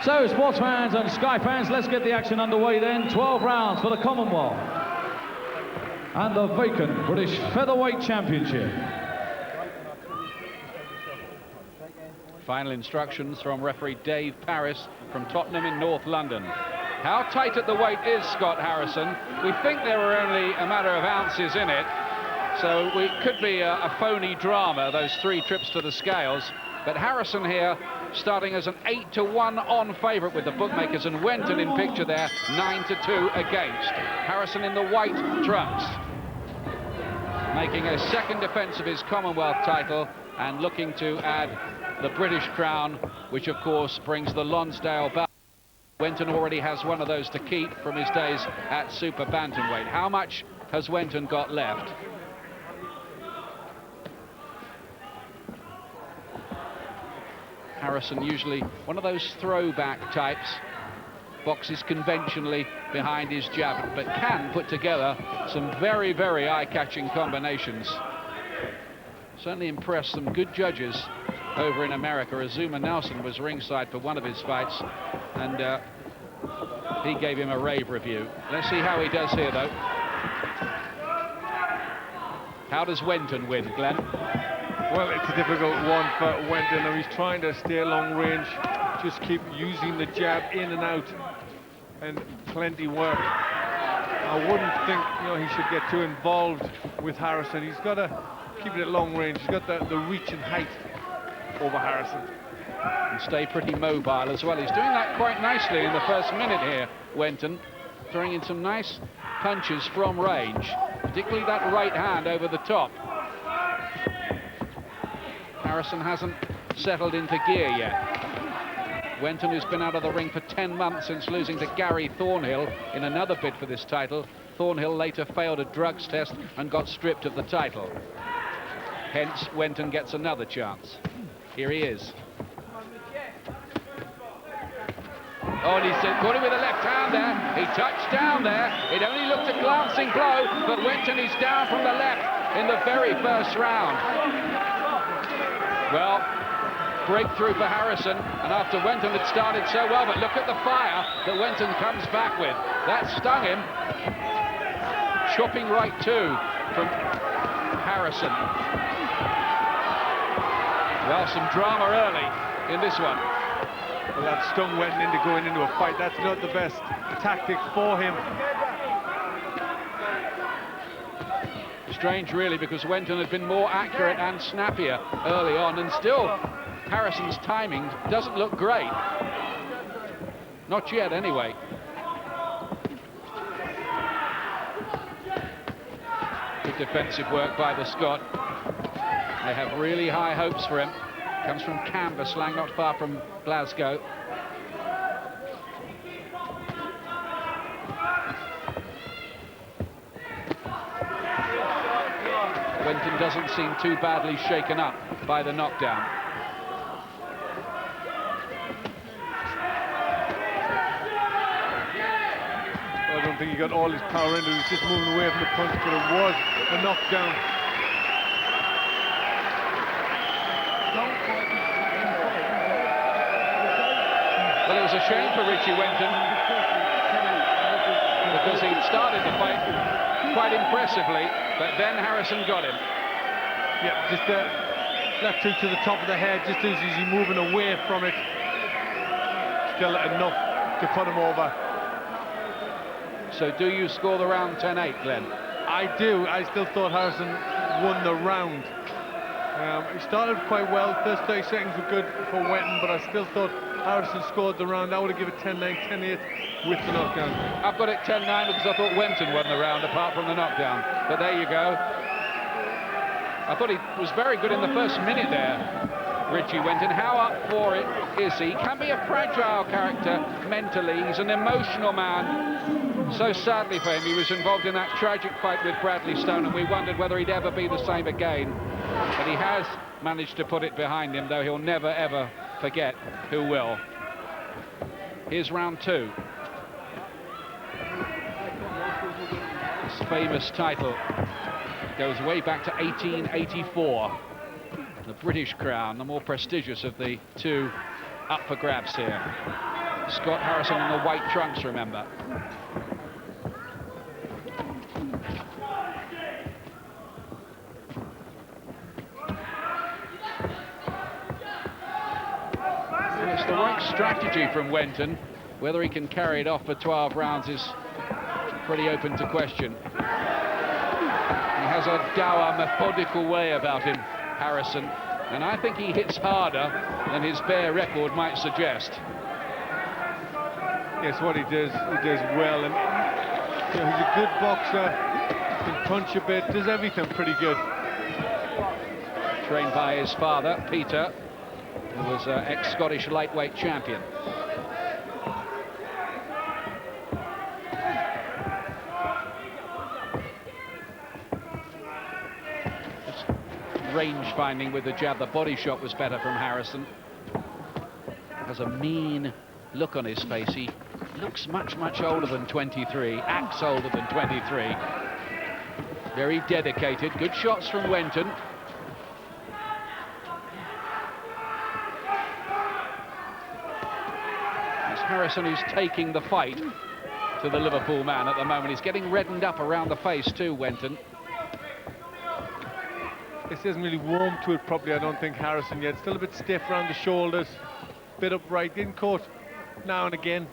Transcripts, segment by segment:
So, sports fans and Sky fans, let's get the action underway then. 12 rounds for the Commonwealth and the vacant British Featherweight Championship. Final instructions from referee Dave Parris from Tottenham in North London. How tight at the weight is Scott Harrison? We think there were only a matter of ounces in it, so it could be a phony drama, those 3 trips to the scales. But Harrison here starting as an 8-1 on favourite with the bookmakers, and Wenton in picture there, 9-2 against. Harrison in the white trunks, making a second defence of his Commonwealth title and looking to add the British crown, which of course brings the Lonsdale belt. Wenton already has one of those to keep from his days at Super Bantamweight. How much has Wenton got left? Harrison usually one of those throwback types, boxes conventionally behind his jab, but can put together some very, very eye-catching combinations. Certainly impressed some good judges over in America. Azuma Nelson was ringside for one of his fights, and he gave him a rave review. Let's see how he does here, though. How does Wenton win, Glenn? Well, it's a difficult one for Wenton. He's trying to stay long range, just keep using the jab in and out, and plenty work. I wouldn't think, he should get too involved with Harrison. He's got to keep it at long range. He's got the reach and height over Harrison. And stay pretty mobile as well. He's doing that quite nicely in the first minute here, Wenton, throwing in some nice punches from range, particularly that right hand over the top. Harrison hasn't settled into gear yet. Wenton, who's been out of the ring for 10 months since losing to Gary Thornhill in another bid for this title. Thornhill later failed a drugs test and got stripped of the title. Hence, Wenton gets another chance. Here he is. Oh, and he's caught him with a left hand there. He touched down there. It only looked a glancing blow, but Wenton is down from the left in the very first round. Well, breakthrough for Harrison, and after Wenton had started so well, but look at the fire that Wenton comes back with. That stung him. Chopping right too from Harrison. Well, some drama early in this one. Well, that stung Wenton into going into a fight. That's not the best tactic for him. Strange, really, because Wenton had been more accurate and snappier early on, and still Harrison's timing doesn't look great. Not yet, anyway. Good defensive work by the Scot. They have really high hopes for him. Comes from Cambuslang, not far from Glasgow. Wenton doesn't seem too badly shaken up by the knockdown. I don't think he got all his power into it. He was just moving away from the punch, but it was a knockdown. Well, it was a shame for Richie Wenton because he started the fight quite impressively, but then Harrison got him. Yeah, just that two to the top of the head, just as he's moving away from it. Still enough to put him over. So do you score the round 10-8, Glenn? I do. I still thought Harrison won the round. He started quite well. First 30 seconds were good for Wenton, but I still thought Harrison scored the round. I would have given it 10-9, 10-8 with the knockdown. I've got it 10-9 because I thought Wenton won the round apart from the knockdown. But there you go. I thought he was very good in the first minute there, Richie Wenton. How up for it is he? Can be a fragile character mentally. He's an emotional man. So sadly for him, he was involved in that tragic fight with Bradley Stone, and we wondered whether he'd ever be the same again. But he has managed to put it behind him, though he'll never, ever forget who will. Here's round 2. This famous title goes way back to 1884. The British crown, the more prestigious of the two, up for grabs here. Scott Harrison in the white trunks, remember. And it's the right strategy from Wenton. Whether he can carry it off for 12 rounds is pretty open to question. He has a dour, methodical way about him, Harrison, and I think he hits harder than his bare record might suggest. Yes, what he does well, and you know, he's a good boxer, can punch a bit, does everything pretty good. Trained by his father, Peter, who was an ex-Scottish lightweight champion. Range finding with the jab. The body shot was better from Harrison. Has a mean look on his face. He looks much older than 23, acts older than 23. Very dedicated. Good shots from Wenton. It's Harrison who's taking the fight to the Liverpool man at the moment. He's getting reddened up around the face too, Wenton. This hasn't really warmed to it properly, I don't think, Harrison, yet. Still a bit stiff around the shoulders, bit upright, getting caught now and again.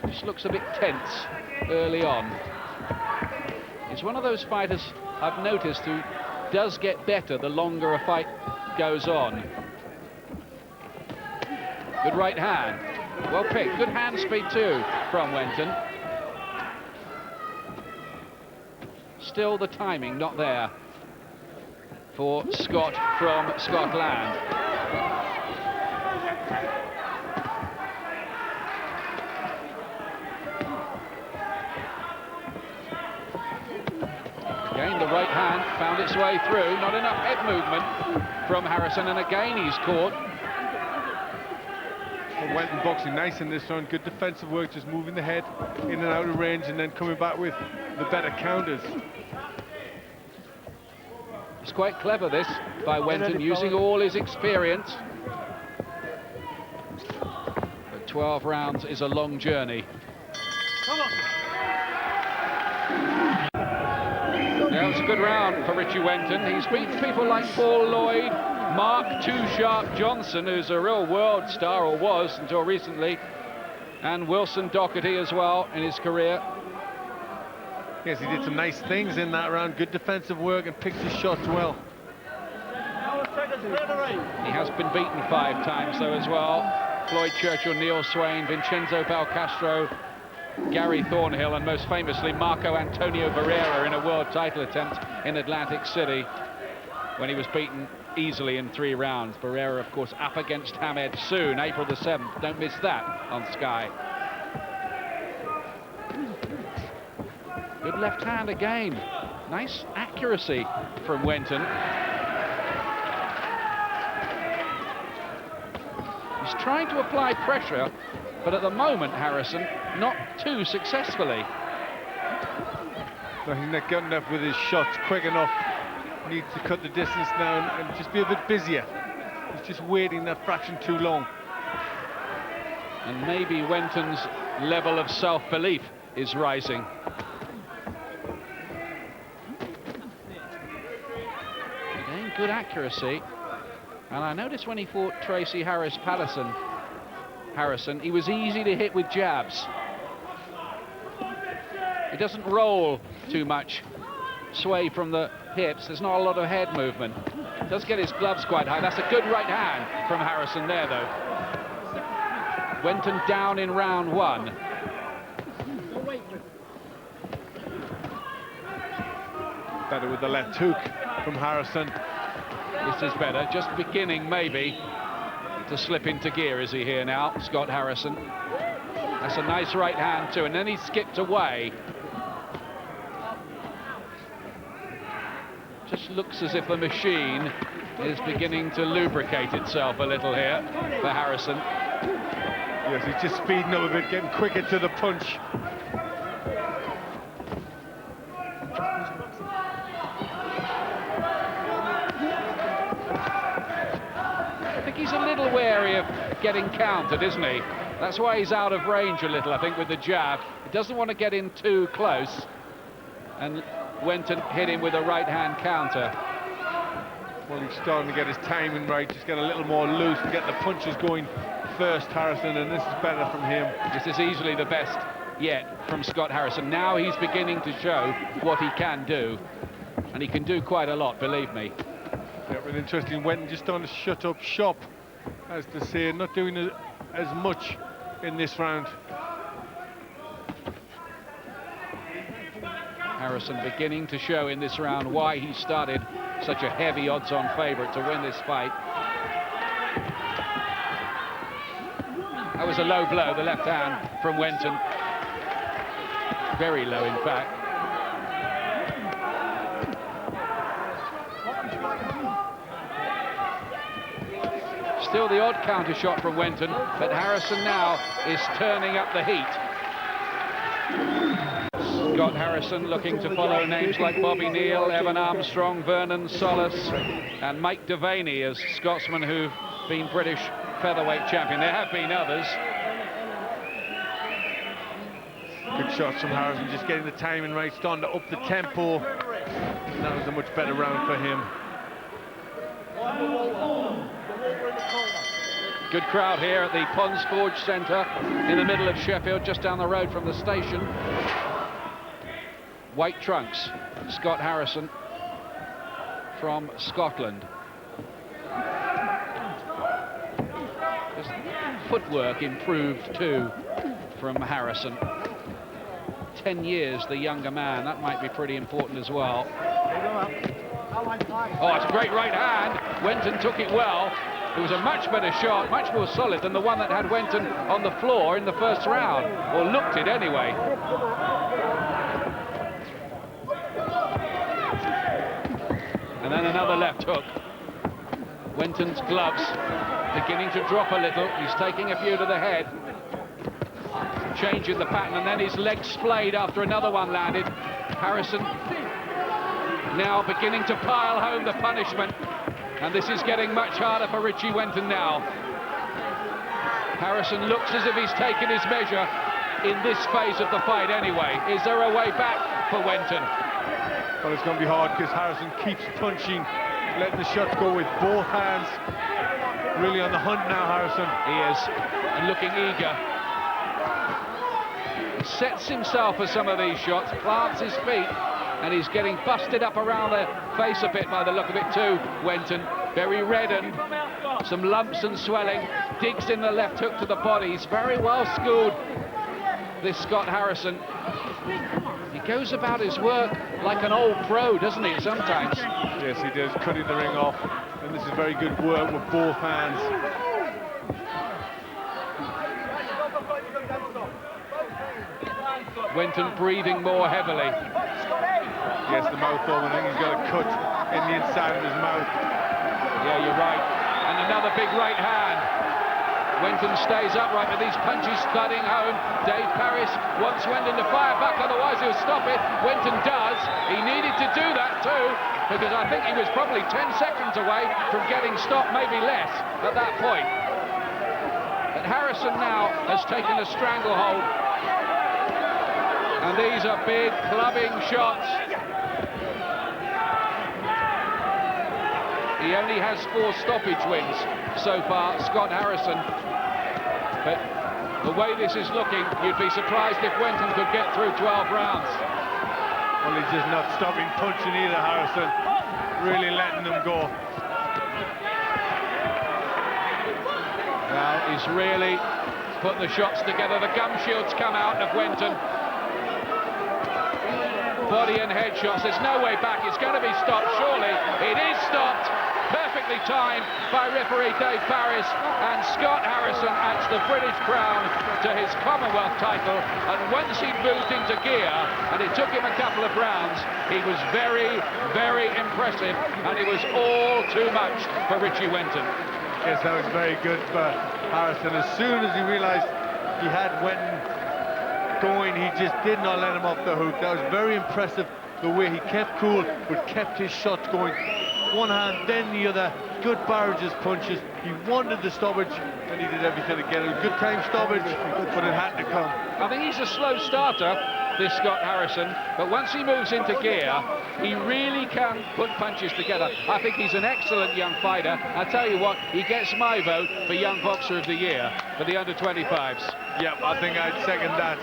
Just looks a bit tense early on. He's one of those fighters I've noticed who does get better the longer a fight goes on. Good right hand. Well picked. Good hand speed too from Wenton. Still the timing not there for Scott from Scotland. Again, the right hand found its way through. Not enough head movement from Harrison, and again he's caught. Well, Wenton boxing nice in this round. Good defensive work, just moving the head in and out of range and then coming back with the better counters. It's quite clever, this, by Wenton, using all his experience. But 12 rounds is a long journey. Yeah, it's a good round for Richie Wenton. He's beaten people like Paul Lloyd, Mark Too Sharp Johnson, who's a real world star, or was until recently, and Wilson Doherty as well in his career. Yes, he did some nice things in that round. Good defensive work and picked his shots well. He has been beaten 5 times, though, as well. Floyd Churchill, Neil Swain, Vincenzo Belcastro, Gary Thornhill, and most famously Marco Antonio Barrera in a world title attempt in Atlantic City when he was beaten easily in 3 rounds. Barrera, of course, up against Hamed soon, April the 7th. Don't miss that on Sky. Good left hand again. Nice accuracy from Wenton. He's trying to apply pressure, but at the moment, Harrison, not too successfully. No, he's not good enough with his shots, quick enough. Needs to cut the distance down and just be a bit busier. He's just waiting that fraction too long. And maybe Wenton's level of self-belief is rising. Again, good accuracy. And I noticed when he fought Tracy Harrison, he was easy to hit with jabs. He doesn't roll too much, sway from the hips. There's not a lot of head movement. Does get his gloves quite high. That's a good right hand from Harrison there, though. Wenton down in round 1. Better with the left hook from Harrison. This is better. Just beginning, maybe, to slip into gear. Is he here now, Scott Harrison? That's a nice right hand, too. And then he skipped away. Just looks as if the machine is beginning to lubricate itself a little here for Harrison. Yes, he's just speeding up a bit, getting quicker to the punch. I think he's a little wary of getting countered, isn't he? That's why he's out of range a little, I think, with the jab. He doesn't want to get in too close. And Wenton hit him with a right-hand counter. Well, he's starting to get his timing right, just get a little more loose and get the punches going first, Harrison, and this is better from him. This is easily the best yet from Scott Harrison. Now he's beginning to show what he can do, and he can do quite a lot, believe me. Yeah, but interesting, Wenton just on to shut up shop, as to say, not doing as much in this round. Harrison beginning to show in this round why he started such a heavy odds-on favourite to win this fight. That was a low blow, the left hand from Wenton. Very low, in fact. Still the odd counter shot from Wenton, but Harrison now is turning up the heat. Scott Harrison looking to follow names like Bobby Neal, Evan Armstrong, Vernon Solis, and Mike Devaney as Scotsmen who've been British featherweight champion. There have been others. Good shots from Harrison, just getting the timing right, starting to up the tempo. And that was a much better round for him. Good crowd here at the Ponds Forge Centre in the middle of Sheffield, just down the road from the station. White trunks, Scott Harrison from Scotland. His footwork improved too from Harrison. 10 years the younger man, that might be pretty important as well. Oh, it's a great right hand. Wenton took it well. It was a much better shot, much more solid than the one that had Wenton on the floor in the first round, or looked it anyway. And then another left hook. Wenton's gloves beginning to drop a little. He's taking a few to the head. Changing the pattern, and then his legs splayed after another one landed. Harrison now beginning to pile home the punishment. And this is getting much harder for Richie Wenton now. Harrison looks as if he's taken his measure in this phase of the fight anyway. Is there a way back for Wenton? Well, it's going to be hard because Harrison keeps punching, letting the shots go with both hands. Really on the hunt now, Harrison. He is, and looking eager. He sets himself for some of these shots, plants his feet, and he's getting busted up around the face a bit by the look of it too, Wenton. Very reddened, some lumps and swelling, digs in the left hook to the body. He's very well schooled, this Scott Harrison. He goes about his work like an old pro, doesn't he, sometimes? Yes, he does, cutting the ring off. And this is very good work with both hands. Wenton breathing more heavily. Yes, the mouth open. I think he's got a cut in the inside of his mouth. Yeah, you're right. And another big right hand. Wenton stays upright, but these punches thudding home. Dave Parris wants Wenton to fire back, otherwise he'll stop it. Wenton does. He needed to do that too, because I think he was probably 10 seconds away from getting stopped, maybe less, at that point. But Harrison now has taken a stranglehold. And these are big clubbing shots. He only has 4 stoppage wins so far, Scott Harrison. But the way this is looking, you'd be surprised if Wenton could get through 12 rounds. Well, he's just not stopping punching either, Harrison. Really letting them go. Well, he's really put the shots together. The gum shields come out of Wenton. Body and head shots. There's no way back. It's going to be stopped, surely. It is stopped. Perfectly timed by referee Dave Parris, and Scott Harrison adds the British crown to his Commonwealth title. And once he moved into gear, and it took him a couple of rounds, he was very, very impressive, and it was all too much for Richie Wenton. Yes, that was very good for Harrison. As soon as he realized he had Wenton going, he just did not let him off the hook. That was very impressive, the way he kept cool but kept his shots going. one hand, then the other. Good barrages punches. He wanted the stoppage, and he did everything to get it. Good time stoppage, but it had to come. I think he's a slow starter, this Scott Harrison, but once he moves into gear, he really can put punches together. I think he's an excellent young fighter. I tell you what, he gets my vote for Young Boxer of the Year for the under-25s. Yeah, I think I'd second that.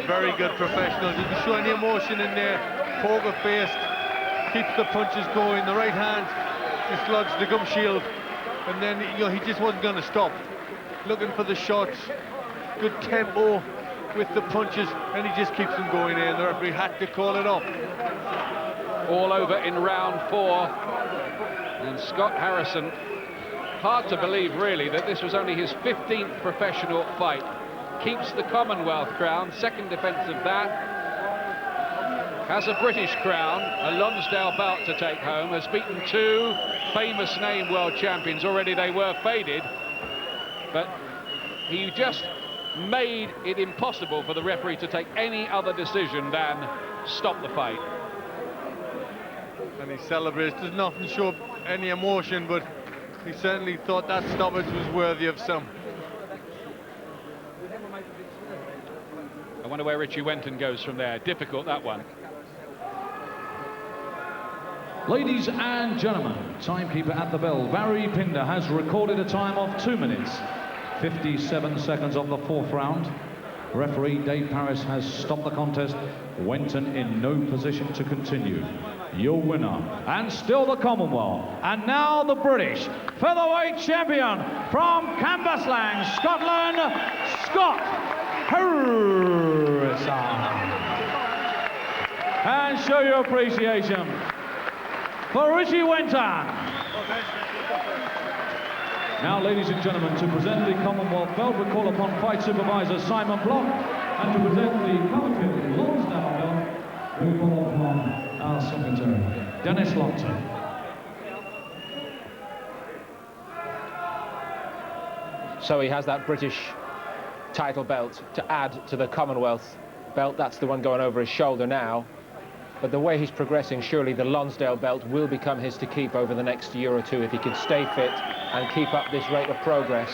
Very good professional. Didn't show any emotion in there. Poker-faced, keeps the punches going. The right hand dislodged the gum shield, and then he just wasn't going to stop. Looking for the shots. Good tempo with the punches, and he just keeps them going in. The referee had to call it off. All over in round 4, and Scott Harrison, hard to believe really that this was only his 15th professional fight. Keeps the Commonwealth crown, second defence of that. Has a British crown, a Lonsdale belt to take home, has beaten 2 famous name world champions. Already they were faded, but he just made it impossible for the referee to take any other decision than stop the fight. And he celebrates, does nothing show any emotion, but he certainly thought that stoppage was worthy of some. I wonder where Richie Wenton goes from there. Difficult, that one. Ladies and gentlemen, timekeeper at the bell, Barry Pinder, has recorded a time of 2 minutes, 57 seconds of the 4th round. Referee Dave Paris has stopped the contest. Wenton in no position to continue. Your winner, and still the Commonwealth, and now the British featherweight champion from Cambuslang, Scotland, Scott Harrison. And show your appreciation for Richie Wenton. Now, ladies and gentlemen, to present the Commonwealth belt, we call upon fight supervisor Simon Block, and to present the coveted Lonsdale belt, we call upon our secretary, Dennis Longton. So he has that British title belt to add to the Commonwealth belt. That's the one going over his shoulder now. But the way he's progressing, surely the Lonsdale belt will become his to keep over the next year or 2 if he can stay fit and keep up this rate of progress.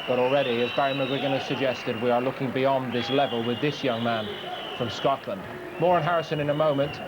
But already, as Barry McGuigan has suggested, we are looking beyond this level with this young man from Scotland. More on Harrison in a moment.